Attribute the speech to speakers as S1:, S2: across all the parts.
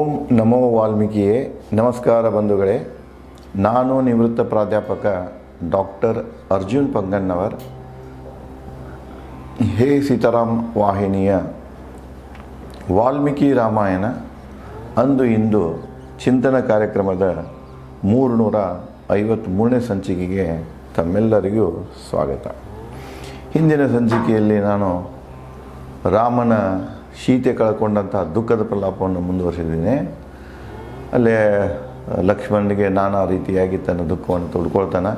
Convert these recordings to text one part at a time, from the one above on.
S1: ಓಂ ನಮೋ ವಾಲ್ಮೀಕಿಯೇ. ನಮಸ್ಕಾರ ಬಂಧುಗಳೇ. ನಾನು ನಿವೃತ್ತ ಪ್ರಾಧ್ಯಾಪಕ ಡಾಕ್ಟರ್ ಅರ್ಜುನ್ ಪಂಗನ್ನವರ್. ಹೇ ಸೀತಾರಾಮ್ ವಾಹಿನಿಯ ವಾಲ್ಮೀಕಿ ರಾಮಾಯಣ ಅಂದು ಇಂದು ಚಿಂತನ ಕಾರ್ಯಕ್ರಮದ 353ನೇ ಸಂಚಿಕೆಗೆ ತಮ್ಮೆಲ್ಲರಿಗೂ ಸ್ವಾಗತ. ಹಿಂದಿನ ಸಂಚಿಕೆಯಲ್ಲಿ ನಾನು ರಾಮನ ಸೀತೆ ಕಳ್ಕೊಂಡಂತಹ ದುಃಖದ ಪ್ರಲಾಪವನ್ನು ಮುಂದುವರಿಸಿದ್ದೀನಿ. ಅಲ್ಲೇ ಲಕ್ಷ್ಮಣನಿಗೆ ನಾನಾ ರೀತಿಯಾಗಿ ತನ್ನ ದುಃಖವನ್ನು ತೊಡ್ಕೊಳ್ತಾನೆ.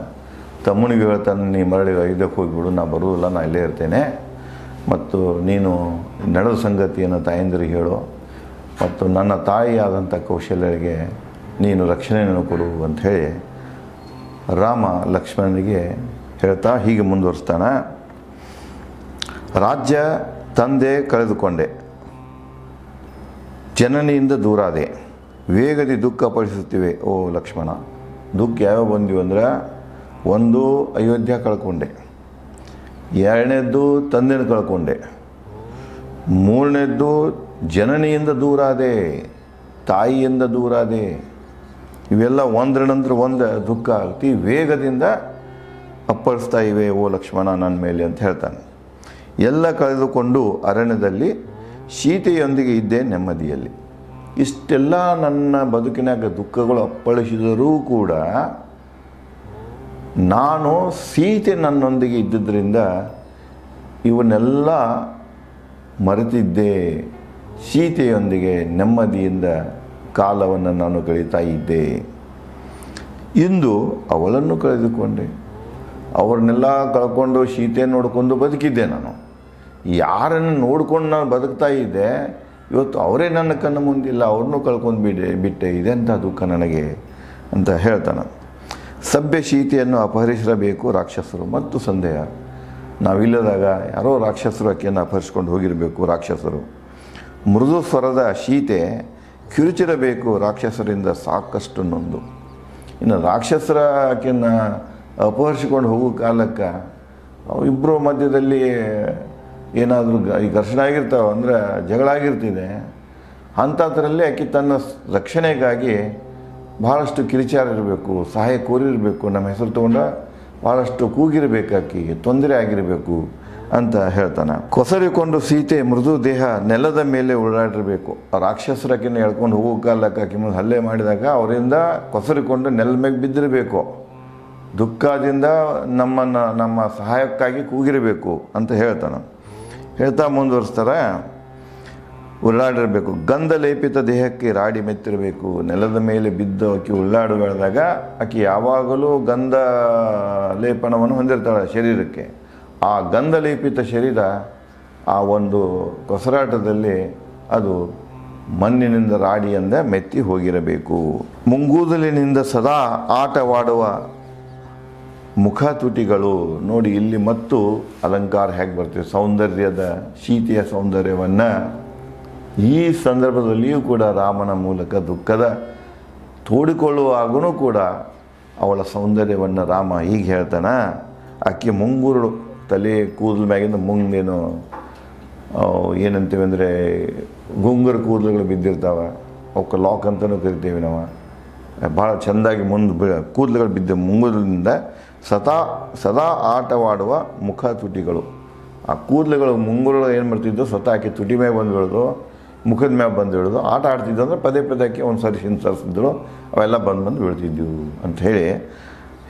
S1: ತಮ್ಮನಿಗೆ ಹೇಳ್ತಾನೆ, ನೀ ಮರಳಿ ಅಯೋಧ್ಯಕ್ಕೆ ಹೋಗಿಬಿಡು, ನಾ ಬರುವುದಿಲ್ಲ, ನಾ ಇಲ್ಲೇ ಇರ್ತೇನೆ, ಮತ್ತು ನೀನು ನಡೆದ ಸಂಗತಿಯನ್ನು ತಾಯಂದಿರಿಗೆ ಹೇಳು, ಮತ್ತು ನನ್ನ ತಾಯಿಯಾದಂಥ ಕೌಶಲ್ಯರಿಗೆ ನೀನು ರಕ್ಷಣೆಯನ್ನು ಕೊಡು ಅಂಥೇಳಿ ರಾಮ ಲಕ್ಷ್ಮಣನಿಗೆ ಹೇಳ್ತಾ ಹೀಗೆ ಮುಂದುವರಿಸ್ತಾನೆ. ರಾಜ್ಯ ತಂದೆ ಕಳೆದುಕೊಂಡೆ, ಜನನಿಯಿಂದ ದೂರಾದೆ, ವೇಗದಿ ದುಃಖ ಪಡಿಸುತ್ತಿವೆ ಓ ಲಕ್ಷ್ಮಣ. ದುಃಖ ಯಾವ್ಯಾವ ಬಂದಿವೆ ಅಂದರೆ, ಒಂದು ಅಯೋಧ್ಯ ಕಳ್ಕೊಂಡೆ, ಎರಡನೇದ್ದು ತಂದೆನ ಕಳ್ಕೊಂಡೆ, ಮೂರನೇದ್ದು ಜನನಿಯಿಂದ ದೂರಾದೆ, ತಾಯಿಯಿಂದ ದೂರಾದೆ. ಇವೆಲ್ಲ ಒಂದರ ನಂತರ ಒಂದು ದುಃಖ ಅತಿ ವೇಗದಿಂದ ಅಪ್ಪಳಿಸ್ತಾ ಇವೆ ಓ ಲಕ್ಷ್ಮಣ ನನ್ನ ಮೇಲೆ ಅಂತ ಹೇಳ್ತಾನೆ. ಎಲ್ಲ ಕಳೆದುಕೊಂಡು ಅರಣ್ಯದಲ್ಲಿ ಸೀತೆಯೊಂದಿಗೆ ಇದ್ದೆ ನೆಮ್ಮದಿಯಲ್ಲಿ. ಇಷ್ಟೆಲ್ಲ ನನ್ನ ಬದುಕಿನಾಗ ದುಃಖಗಳು ಅಪ್ಪಳಿಸಿದರೂ ಕೂಡ ನಾನು ಸೀತೆ ನನ್ನೊಂದಿಗೆ ಇದ್ದಿದ್ದರಿಂದ ಇವನ್ನೆಲ್ಲ ಮರೆತಿದ್ದೆ. ಸೀತೆಯೊಂದಿಗೆ ನೆಮ್ಮದಿಯಿಂದ ಕಾಲವನ್ನು ನಾನು ಕಳೀತಾ ಇದ್ದೆ. ಇಂದು ಅವಳನ್ನು ಕಳೆದುಕೊಂಡೆ, ಅವ್ರನ್ನೆಲ್ಲ ಕಳ್ಕೊಂಡು ಸೀತೆ ನೋಡಿಕೊಂಡು ಬದುಕಿದ್ದೆ. ನಾನು ಯಾರನ್ನು ನೋಡ್ಕೊಂಡು ನಾನು ಬದುಕ್ತಾ ಇದ್ದೆ, ಇವತ್ತು ಅವರೇ ನನ್ನ ಕಣ್ಣು ಮುಂದಿಲ್ಲ, ಅವ್ರನ್ನೂ ಕಳ್ಕೊಂಡು ಬಿಟ್ಟೆ. ಇದೆಂಥ ದುಃಖ ನನಗೆ ಅಂತ ಹೇಳ್ತಾನೆ. ಸಭ್ಯ ಸೀತೆಯನ್ನು ಅಪಹರಿಸಬೇಕು ರಾಕ್ಷಸರು. ಮತ್ತು ಸಂದೇಹ, ನಾವಿಲ್ಲದಾಗ ಯಾರೋ ರಾಕ್ಷಸರು ಆಕೆಯನ್ನು ಅಪಹರಿಸ್ಕೊಂಡು ಹೋಗಿರಬೇಕು ರಾಕ್ಷಸರು. ಮೃದು ಸ್ವರದ ಸೀತೆ ಕಿರುಚಿರಬೇಕು ರಾಕ್ಷಸರಿಂದ ಸಾಕಷ್ಟು ನೊಂದು. ಇನ್ನು ರಾಕ್ಷಸರ ಆಕೆಯನ್ನು ಅಪಹರಿಸಿಕೊಂಡು ಹೋಗೋ ಕಾಲಕ್ಕೆ ಇಬ್ಬರು ಮಧ್ಯದಲ್ಲಿ ಏನಾದರೂ ಈ ಘರ್ಷಣೆ ಆಗಿರ್ತಾವೆ, ಅಂದರೆ ಜಗಳ ಆಗಿರ್ತಿದೆ. ಅಂಥದ್ರಲ್ಲಿ ಆಕೆ ತನ್ನ ರಕ್ಷಣೆಗಾಗಿ ಭಾಳಷ್ಟು ಕಿರಿಚಾರ ಇರಬೇಕು, ಸಹಾಯ ಕೋರಿರಬೇಕು, ನಮ್ಮ ಹೆಸರು ತೊಗೊಂಡ ಭಾಳಷ್ಟು ಕೂಗಿರಬೇಕು, ಆಕೆಗೆ ತೊಂದರೆ ಆಗಿರಬೇಕು ಅಂತ ಹೇಳ್ತಾನೆ. ಕೊಸರಿಕೊಂಡು ಸೀತೆ ಮೃದು ದೇಹ ನೆಲದ ಮೇಲೆ ಓಡಾಡಿರಬೇಕು. ರಾಕ್ಷಸರಕ್ಕಿನ್ನ ಎಳ್ಕೊಂಡು ಹೋಗೋ ಕಾಲಕ್ಕೆ ಆಕೆ ಮುಂದೆ ಹಲ್ಲೆ ಮಾಡಿದಾಗ ಅವರಿಂದ ಕೊಸರಿಕೊಂಡು ನೆಲದ ಮೇಲೆ ಬಿದ್ದಿರಬೇಕು. ದುಃಖದಿಂದ ನಮ್ಮ ಸಹಾಯಕ್ಕಾಗಿ ಕೂಗಿರಬೇಕು ಅಂತ ಹೇಳ್ತಾನೆ. ಹೇಳ್ತಾ ಮುಂದುವರಿಸ್ತಾರೆ, ಉರುಳಾಡಿರಬೇಕು. ಗಂಧ ಲೇಪಿತ ದೇಹಕ್ಕೆ ರಾಡಿ ಮೆತ್ತಿರಬೇಕು. ನೆಲದ ಮೇಲೆ ಬಿದ್ದು ಆಕೆ ಉರುಳಾಡುವಾಗ ಆಕೆ ಯಾವಾಗಲೂ ಗಂಧ ಲೇಪನವನ್ನು ಹೊಂದಿರ್ತಾಳೆ ಶರೀರಕ್ಕೆ. ಆ ಗಂಧ ಲೇಪಿತ ಶರೀರ ಆ ಒಂದು ಕೊಸರಾಟದಲ್ಲಿ ಅದು ಮಣ್ಣಿನಿಂದ ರಾಡಿಯಿಂದ ಮೆತ್ತಿ ಹೋಗಿರಬೇಕು. ಮುಂಗೂದಲಿನಿಂದ ಸದಾ ಆಟವಾಡುವ ಮುಖ ತುಟಿಗಳು. ನೋಡಿ ಇಲ್ಲಿ ಮತ್ತು ಅಲಂಕಾರ ಹೇಗೆ ಬರ್ತೀವಿ, ಸೌಂದರ್ಯದ ಸೀತೆಯ ಸೌಂದರ್ಯವನ್ನು ಈ ಸಂದರ್ಭದಲ್ಲಿಯೂ ಕೂಡ ರಾಮನ ಮೂಲಕ ದುಃಖದ ತೋಡಿಕೊಳ್ಳುವಾಗೂ ಕೂಡ ಅವಳ ಸೌಂದರ್ಯವನ್ನು ರಾಮ ಹೀಗೆ ಹೇಳ್ತಾನೆ. ಆಕೆ ಮುಂಗುರುಳು, ತಲೆ ಕೂದಲ ಮ್ಯಾಗಿಂದ ಮುಂಗೇನು ಏನಂತೀವಿ ಅಂದರೆ ಗುಂಗುರು ಕೂದಲುಗಳು ಬಿದ್ದಿರ್ತಾವೆ, ಅವಕ್ಕೆ ಲಾಕ್ ಅಂತಲೂ ಕರಿತೀವಿ ನಾವು. ಭಾಳ ಚೆಂದಾಗಿ ಕೂದಲುಗಳು ಬಿದ್ದ ಮುಂಗುಲಿನಿಂದ ಸದಾ ಆಟವಾಡುವ ಮುಖ ತುಟಿಗಳು. ಆ ಕೂದಲುಗಳು ಮುಂಗುರುಳು ಏನು ಮಾಡ್ತಿದ್ದು, ಸ್ವತಃ ಆಕೆ ತುಟಿ ಮ್ಯಾಗ ಬಂದು ಬೀಳೋದು, ಮುಖದ ಮ್ಯಾಗ ಬಂದು ಬೀಳೋದು. ಆಟ ಆಡ್ತಿದ್ದು ಅಂದರೆ ಪದೇ ಪದಕ್ಕೆ ಒಂದು ಸರಿ ಹಿಂಸರಿಸಿದ್ರು, ಅವೆಲ್ಲ ಬಂದು ಬೀಳ್ತಿದ್ದವು ಅಂಥೇಳಿ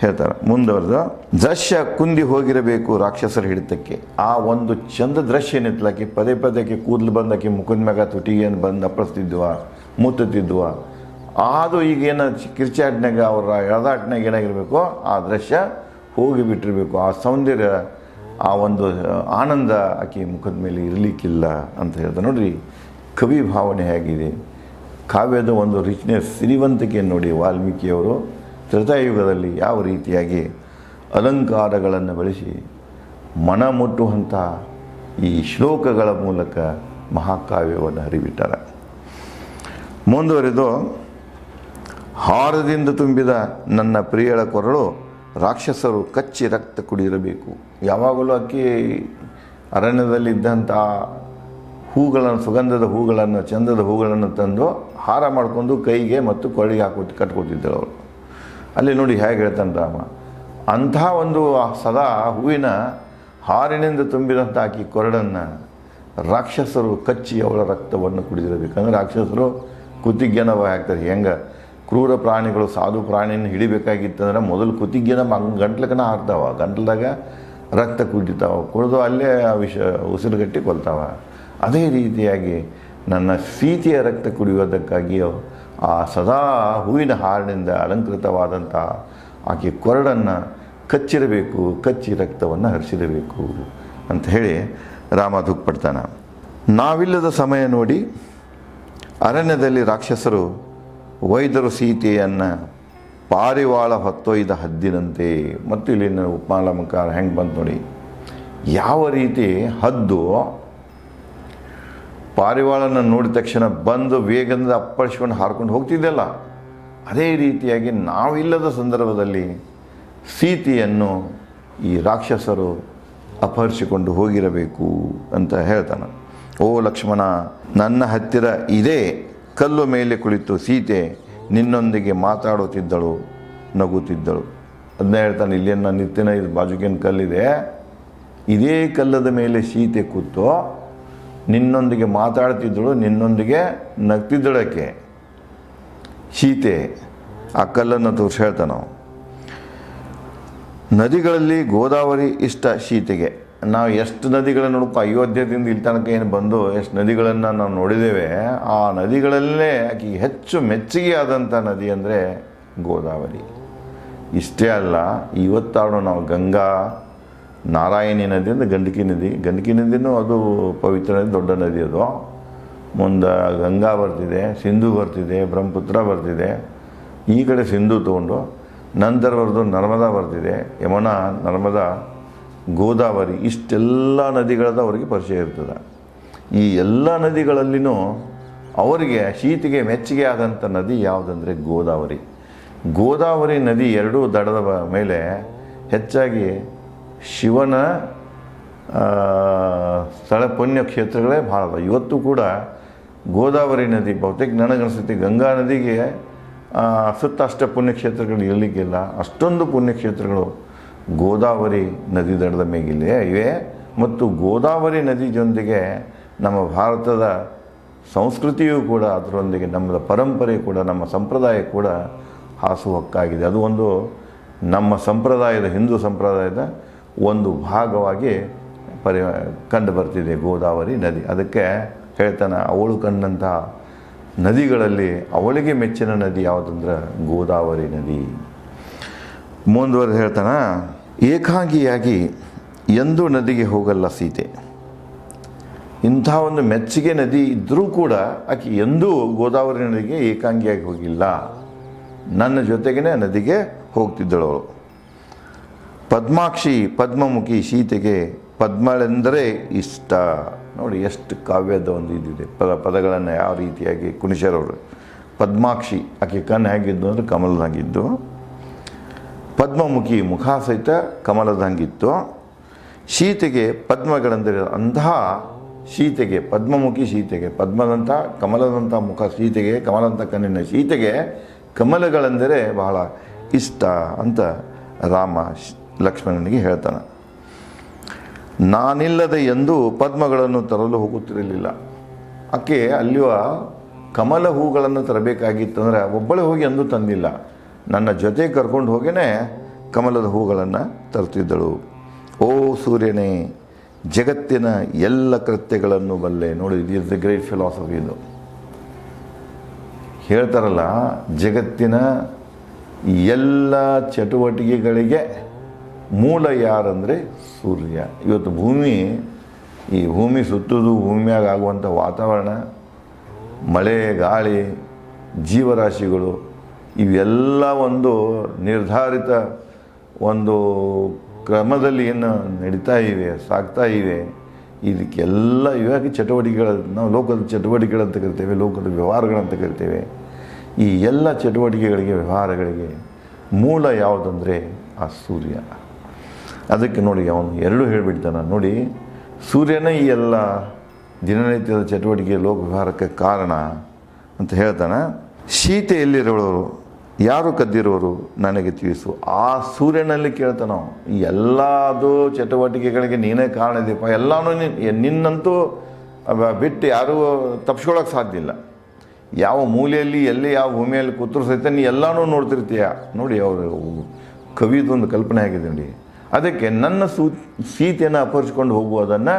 S1: ಹೇಳ್ತಾರೆ. ಮುಂದುವರೆದು ದೃಶ್ಯ ಕುಂದಿ ಹೋಗಿರಬೇಕು ರಾಕ್ಷಸರ ಹಿಡಿತಕ್ಕೆ. ಆ ಒಂದು ಚಂದ ದೃಶ್ಯ ಏನಿತ್ತಲಾಕಿ ಪದೇ ಪದಕ್ಕೆ ಕೂದಲು ಬಂದಾಕಿ ಮುಖದ ಮ್ಯಾಗ ತುಟಿಗೆ ಏನು ಬಂದು ಅಪ್ಪಳಿಸ್ತಿದ್ವ, ಮುತ್ತುತ್ತಿದ್ವ. ಅದು ಈಗೇನು ಕಿರ್ಚಾಟ್ನಾಗ ಅವರ ಎಳೆದಾಟ್ನಾಗ ಏನಾಗಿರಬೇಕು, ಆ ದೃಶ್ಯ ಹೋಗಿಬಿಟ್ಟಿರಬೇಕು. ಆ ಸೌಂದರ್ಯ, ಆ ಒಂದು ಆನಂದ ಆಕೆ ಮುಖದ ಮೇಲೆ ಇರಲಿಕ್ಕಿಲ್ಲ ಅಂತ ಹೇಳ್ತಾರೆ. ನೋಡಿರಿ ಕವಿ ಭಾವನೆ ಹೇಗಿದೆ, ಕಾವ್ಯದ ಒಂದು ರಿಚ್ನೆಸ್, ಸಿರಿವಂತಿಕೆಯನ್ನು ನೋಡಿ. ವಾಲ್ಮೀಕಿಯವರು ತ್ರೇತಾಯುಗದಲ್ಲಿ ಯಾವ ರೀತಿಯಾಗಿ ಅಲಂಕಾರಗಳನ್ನು ಬಳಸಿ ಮನ ಮುಟ್ಟುವಂಥ ಈ ಶ್ಲೋಕಗಳ ಮೂಲಕ ಮಹಾಕಾವ್ಯವನ್ನು ಹರಿಬಿಟ್ಟಾರೆ. ಮುಂದುವರೆದು, ಹಾರದಿಂದ ತುಂಬಿದ ನನ್ನ ಪ್ರಿಯಳ ಕೊರಳು ರಾಕ್ಷಸರು ಕಚ್ಚಿ ರಕ್ತ ಕುಡಿಯಿರಬೇಕು. ಯಾವಾಗಲೂ ಆಕೆ ಅರಣ್ಯದಲ್ಲಿದ್ದಂಥ ಹೂಗಳನ್ನು, ಸುಗಂಧದ ಹೂಗಳನ್ನು, ಚಂದದ ಹೂಗಳನ್ನು ತಂದು ಹಾರ ಮಾಡಿಕೊಂಡು ಕೈಗೆ ಮತ್ತು ಕೊರಳಿಗೆ ಕಟ್ಕೊಟ್ಟಿದ್ದಳು ಅವಳು. ಅಲ್ಲಿ ನೋಡಿ ಹೇಗೆ ಹೇಳ್ತಾನೆ ರಾಮ, ಅಂಥ ಒಂದು ಸದಾ ಹೂವಿನ ಹಾರಿನಿಂದ ತುಂಬಿದಂಥ ಆಕಿ ಕೊರಡನ್ನು ರಾಕ್ಷಸರು ಕಚ್ಚಿ ಅವಳ ರಕ್ತವನ್ನು ಕುಡಿದಿರಬೇಕಂದ್ರೆ ರಾಕ್ಷಸರು ಕುತ್ತಿಗೆನವ ಹಾಕ್ತಾರೆ. ಹೆಂಗೆ ಕ್ರೂರ ಪ್ರಾಣಿಗಳು ಸಾಧು ಪ್ರಾಣಿಯನ್ನು ಹಿಡಿಬೇಕಾಗಿತ್ತಂದ್ರೆ ಮೊದಲು ಕುತ್ತಿಗೆನ ಗಂಟ್ಲಕನ ಹಾಕ್ತಾವ, ಗಂಟ್ಲದಾಗ ರಕ್ತ ಕುಡಿತಾವ, ಕುಡಿದು ಅಲ್ಲೇ ಉಸಿರುಗಟ್ಟಿ ಕೊಲ್ತಾವ. ಅದೇ ರೀತಿಯಾಗಿ ನನ್ನ ಸೀತೆಯ ರಕ್ತ ಕುಡಿಯೋದಕ್ಕಾಗಿಯೋ ಆ ಸದಾ ಹೂವಿನ ಹಾರಿನಿಂದ ಅಲಂಕೃತವಾದಂಥ ಆಕೆ ಕೊರಡನ್ನು ಕಚ್ಚಿರಬೇಕು, ಕಚ್ಚಿ ರಕ್ತವನ್ನು ಹರಿಸಿರಬೇಕು ಅಂತ ಹೇಳಿ ರಾಮ ದುಃಖಪಡ್ತಾನೆ. ನಾವಿಲ್ಲದ ಸಮಯ ನೋಡಿ ಅರಣ್ಯದಲ್ಲಿ ರಾಕ್ಷಸರು ಒಯ್ದರು ಸೀತೆಯನ್ನು ಪಾರಿವಾಳ ಹೊತ್ತೊಯ್ದ ಹದ್ದಿನಂತೆ. ಮತ್ತು ಇಲ್ಲಿನ ಉಪಮಾಲಂಕಾರ ಹೆಂಗೆ ಬಂತು ನೋಡಿ, ಯಾವ ರೀತಿ ಹದ್ದು ಪಾರಿವಾಳನ ನೋಡಿದ ತಕ್ಷಣ ಬಂದು ವೇಗದಿಂದ ಅಪ್ಪಳಿಸ್ಕೊಂಡು ಹಾರ್ಕೊಂಡು ಹೋಗ್ತಿದ್ದೆಲ್ಲ, ಅದೇ ರೀತಿಯಾಗಿ ನಾವಿಲ್ಲದ ಸಂದರ್ಭದಲ್ಲಿ ಸೀತೆಯನ್ನು ಈ ರಾಕ್ಷಸರು ಅಪಹರಿಸಿಕೊಂಡು ಹೋಗಿರಬೇಕು ಅಂತ ಹೇಳ್ತಾನೆ. ಓ ಲಕ್ಷ್ಮಣ, ನನ್ನ ಹತ್ತಿರ ಇದೇ ಕಲ್ಲು ಮೇಲೆ ಕುಳಿತು ಸೀತೆ ನಿನ್ನೊಂದಿಗೆ ಮಾತಾಡುತ್ತಿದ್ದಳು, ನಗುತ್ತಿದ್ದಳು. ಅದನ್ನ ಹೇಳ್ತಾನೆ. ಇಲ್ಲೇನು ನಿತ್ಯನ ಇದು ಬಾಜುಕೇನು ಕಲ್ಲಿದೆ, ಇದೇ ಕಲ್ಲದ ಮೇಲೆ ಸೀತೆ ಕೂತು ನಿನ್ನೊಂದಿಗೆ ಮಾತಾಡ್ತಿದ್ದಳು, ನಿನ್ನೊಂದಿಗೆ ನಗ್ತಿದ್ದಳಕ್ಕೆ ಸೀತೆ. ಆ ಕಲ್ಲನ್ನು ತೋರಿಸಿ ಹೇಳ್ತಾನೆ ನಾವು. ನದಿಗಳಲ್ಲಿ ಗೋದಾವರಿ ಇಷ್ಟ ಸೀತೆಗೆ. ನಾವು ಎಷ್ಟು ನದಿಗಳನ್ನು ನೋಡ್ಕೊ, ಅಯೋಧ್ಯದಿಂದ ಇಲ್ಲಿ ತನಕ ಏನು ಬಂದು ಎಷ್ಟು ನದಿಗಳನ್ನು ನಾವು ನೋಡಿದ್ದೇವೆ. ಆ ನದಿಗಳಲ್ಲೇ ಆಕೆಗೆ ಹೆಚ್ಚು ಮೆಚ್ಚುಗೆ ಆದಂಥ ನದಿ ಅಂದರೆ ಗೋದಾವರಿ. ಇಷ್ಟೇ ಅಲ್ಲ, ಇವತ್ತಾಡೋ ನಾವು ಗಂಗಾ, ನಾರಾಯಣಿ ನದಿ ಅಂದರೆ ಗಂಡಕಿ ನದಿನೂ ಅದು ಪವಿತ್ರ ನದಿ, ದೊಡ್ಡ ನದಿ ಅದು. ಮುಂದೆ ಗಂಗಾ ಬರ್ತಿದೆ, ಸಿಂಧು ಬರ್ತಿದೆ, ಬ್ರಹ್ಮಪುತ್ರ ಬರ್ತಿದೆ. ಈ ಕಡೆ ಸಿಂಧು ತೊಗೊಂಡು ನಂತರ ಬರೆದು ನರ್ಮದಾ ಬರ್ತಿದೆ, ಯಮುನಾ, ನರ್ಮದಾ, ಗೋದಾವರಿ. ಇಷ್ಟೆಲ್ಲ ನದಿಗಳದ ಅವರಿಗೆ ಪರಿಚಯ ಇರ್ತದೆ. ಈ ಎಲ್ಲ ನದಿಗಳಲ್ಲಿನೂ ಅವರಿಗೆ ಸೀತೆಗೆ ಮೆಚ್ಚುಗೆ ಆದಂಥ ನದಿ ಯಾವುದಂದರೆ ಗೋದಾವರಿ. ಗೋದಾವರಿ ನದಿ ಎರಡೂ ದಡದ ಮೇಲೆ ಹೆಚ್ಚಾಗಿ ಶಿವನ ಸ್ಥಳ ಪುಣ್ಯಕ್ಷೇತ್ರಗಳೇ ಭಾಳ ಅದ. ಇವತ್ತು ಕೂಡ ಗೋದಾವರಿ ನದಿ ಬಹುತೇಕ ನನಗನ್ಸುತ್ತೆ ಗಂಗಾ ನದಿಗೆ ಸುತ್ತ ಅಷ್ಟೇ ಪುಣ್ಯಕ್ಷೇತ್ರಗಳು ಇರಲಿಕ್ಕಿಲ್ಲ. ಅಷ್ಟೊಂದು ಪುಣ್ಯಕ್ಷೇತ್ರಗಳು ಗೋದಾವರಿ ನದಿ ದಡದ ಮೇಗಿಲ್ಲೇ ಇವೆ. ಮತ್ತು ಗೋದಾವರಿ ನದಿ ಜೊತೆಗೆ ನಮ್ಮ ಭಾರತದ ಸಂಸ್ಕೃತಿಯೂ ಕೂಡ, ಅದರೊಂದಿಗೆ ನಮ್ಮ ಪರಂಪರೆ ಕೂಡ, ನಮ್ಮ ಸಂಪ್ರದಾಯ ಕೂಡ ಹಾಸುಹೊಕ್ಕಾಗಿದೆ. ಅದು ಒಂದು ನಮ್ಮ ಸಂಪ್ರದಾಯದ, ಹಿಂದೂ ಸಂಪ್ರದಾಯದ ಒಂದು ಭಾಗವಾಗಿ ಕಂಡು ಬರ್ತಿದೆ ಗೋದಾವರಿ ನದಿ. ಅದಕ್ಕೆ ಹೇಳ್ತಾನೆ, ಅವಳು ಕಂಡಂತಹ ನದಿಗಳಲ್ಲಿ ಅವಳಿಗೆ ಮೆಚ್ಚಿನ ನದಿ ಯಾವುದಂದ್ರೆ ಗೋದಾವರಿ ನದಿ. ಮುಂದುವರೆದು ಹೇಳ್ತಾನೆ, ಏಕಾಂಗಿಯಾಗಿ ಎಂದೂ ನದಿಗೆ ಹೋಗಲ್ಲ ಸೀತೆ. ಇಂಥ ಒಂದು ಮೆಚ್ಚುಗೆ ನದಿ ಇದ್ದರೂ ಕೂಡ ಆಕೆ ಎಂದೂ ಗೋದಾವರಿ ನದಿಗೆ ಏಕಾಂಗಿಯಾಗಿ ಹೋಗಿಲ್ಲ, ನನ್ನ ಜೊತೆಗೇ ನದಿಗೆ ಹೋಗ್ತಿದ್ದಳು ಅವಳು. ಪದ್ಮಾಕ್ಷಿ ಪದ್ಮಮುಖಿ ಸೀತೆಗೆ ಪದ್ಮಳೆಂದರೆ ಇಷ್ಟ. ನೋಡಿ ಎಷ್ಟು ಕಾವ್ಯದ ಒಂದು ಇದಿದೆ, ಪದಗಳನ್ನು ಯಾವ ರೀತಿಯಾಗಿ ಕುಣಿಸರವರು. ಪದ್ಮಾಕ್ಷಿ ಆಕೆ ಕಣ್ಣು ಹೇಗಿದ್ದು ಅಂದರೆ ಕಮಲದಂಗಿದ್ದು, ಪದ್ಮಮುಖಿ ಮುಖ ಸಹಿತ ಕಮಲದಂಗಿತ್ತು. ಸೀತೆಗೆ ಪದ್ಮಗಳೆಂದರೆ ಅಂತಹ ಸೀತೆಗೆ, ಪದ್ಮಮುಖಿ ಸೀತೆಗೆ, ಪದ್ಮದಂಥ ಕಮಲದಂಥ ಮುಖ ಸೀತೆಗೆ, ಕಮಲದಂಥ ಕಣ್ಣಿನ ಸೀತೆಗೆ ಕಮಲಗಳೆಂದರೆ ಬಹಳ ಇಷ್ಟ ಅಂತ ರಾಮ ಲಕ್ಷ್ಮಣನಿಗೆ ಹೇಳ್ತಾನೆ. ನಾನಿಲ್ಲದೆ ಎಂದು ಪದ್ಮಗಳನ್ನು ತರಲು ಹೋಗುತ್ತಿರಲಿಲ್ಲ. ಆಕೆ ಅಲ್ಲಿಯ ಕಮಲ ಹೂಗಳನ್ನು ತರಬೇಕಾಗಿತ್ತಂದರೆ ಒಬ್ಬಳೇ ಹೋಗಿ ಎಂದೂ ತಂದಿಲ್ಲ, ನನ್ನ ಜೊತೆ ಕರ್ಕೊಂಡು ಹೋಗಿಯೇ ಕಮಲದ ಹೂಗಳನ್ನು ತರ್ತಿದ್ದಳು. ಓ ಸೂರ್ಯನೇ, ಜಗತ್ತಿನ ಎಲ್ಲ ಕೃತ್ಯಗಳನ್ನು ಬಲ್ಲೆ. ನೋಡಿ, it is the great philosophy. ಇದು ಹೇಳ್ತಾರಲ್ಲ, ಜಗತ್ತಿನ ಎಲ್ಲ ಚಟುವಟಿಕೆಗಳಿಗೆ ಮೂಲ ಯಾರಂದರೆ ಸೂರ್ಯ. ಇವತ್ತು ಈ ಭೂಮಿ ಸುತ್ತುವುದು, ಭೂಮಿಯಾಗ ಆಗುವಂಥ ವಾತಾವರಣ, ಮಳೆ, ಗಾಳಿ, ಜೀವರಾಶಿಗಳು ಇವೆಲ್ಲ ಒಂದು ನಿರ್ಧಾರಿತ ಒಂದು ಕ್ರಮದಲ್ಲಿ ಏನು ನಡೀತಾ ಇವೆ, ಸಾಗ್ತಾ ಇವೆ. ಇದಕ್ಕೆಲ್ಲ ಇವಾಗ ಚಟುವಟಿಕೆಗಳು, ನಾವು ಲೋಕದ ಚಟುವಟಿಕೆಗಳಂತ ಕರಿತೇವೆ, ಲೋಕದ ವ್ಯವಹಾರಗಳಂತ ಕರಿತೇವೆ. ಈ ಎಲ್ಲ ಚಟುವಟಿಕೆಗಳಿಗೆ, ವ್ಯವಹಾರಗಳಿಗೆ ಮೂಲ ಯಾವುದಂದರೆ ಆ ಸೂರ್ಯ. ಅದಕ್ಕೆ ನೋಡಿ, ಅವನು ಎರಡು ಹೇಳಿಬಿಡ್ತಾನೆ. ನೋಡಿ, ಸೂರ್ಯನೇ ಈ ಎಲ್ಲ ದಿನನಿತ್ಯದ ಚಟುವಟಿಕೆ ಲೋಕವ್ಯವಹಾರಕ್ಕೆ ಕಾರಣ ಅಂತ ಹೇಳ್ತಾನೆ. ಸೀತೆ ಎಲ್ಲಿರುವವರು, ಯಾರು ಕದ್ದಿರುವರು ನನಗೆ ತಿಳಿಸು. ಆ ಸೂರ್ಯನಲ್ಲಿ ಕೇಳ್ತಾನೆ ನಾವು, ಎಲ್ಲದು ಚಟುವಟಿಕೆಗಳಿಗೆ ನೀನೇ ಕಾರಣ ಇದೆಯಪ್ಪ, ಎಲ್ಲನೂ ನಿನ್ನಂತೂ ಬಿಟ್ಟು ಯಾರೂ ತಪ್ಪಿಸ್ಕೊಳ್ಳೋಕೆ ಸಾಧ್ಯ ಇಲ್ಲ. ಯಾವ ಮೂಲೆಯಲ್ಲಿ ಎಲ್ಲಿ ಯಾವ ಭೂಮಿಯಲ್ಲಿ ಕೂತ್ರು ಸಹಿತ ನೀ ಎಲ್ಲನೂ ನೋಡ್ತಿರ್ತೀಯ. ನೋಡಿ ಅವರು ಕವಿದೊಂದು ಕಲ್ಪನೆ ಆಗಿದೆ ನೋಡಿ. ಅದಕ್ಕೆ ನನ್ನ ಸೀತೆಯನ್ನು ಅಪಹರಿಸ್ಕೊಂಡು ಹೋಗುವುದನ್ನು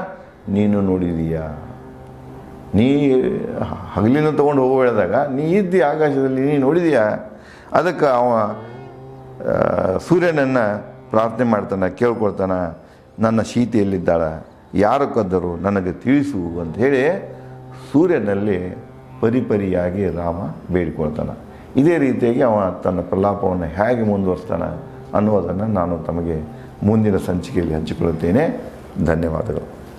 S1: ನೀನು ನೋಡಿದೀಯಾ, ನೀ ಹಗಲಿನ ತೊಗೊಂಡು ಹೋಗೋ ಹೇಳಿದಾಗ ನೀ ಇದ್ದಿ ಆಕಾಶದಲ್ಲಿ, ನೀ ನೋಡಿದೀಯಾ. ಅದಕ್ಕೆ ಅವ ಸೂರ್ಯನನ್ನು ಪ್ರಾರ್ಥನೆ ಮಾಡ್ತಾನೆ, ಕೇಳ್ಕೊಳ್ತಾನೆ, ನನ್ನ ಸೀತೆಯಲ್ಲಿದ್ದಾಳೆ, ಯಾರು ಕದ್ದರು ನನಗೆ ತಿಳಿಸು ಅಂತ ಹೇಳಿ ಸೂರ್ಯನಲ್ಲಿ ಪರಿಪರಿಯಾಗಿ ರಾಮ ಬೇಡಿಕೊಳ್ತಾನೆ. ಇದೇ ರೀತಿಯಾಗಿ ಅವ ತನ್ನ ಪ್ರಲಾಪವನ್ನು ಹೇಗೆ ಮುಂದುವರಿಸ್ತಾನೆ ಅನ್ನೋದನ್ನು ನಾನು ತಮಗೆ ಮುಂದಿನ ಸಂಚಿಕೆಯಲ್ಲಿ ಹಂಚಿಕೊಳ್ಳುತ್ತೇನೆ. ಧನ್ಯವಾದಗಳು.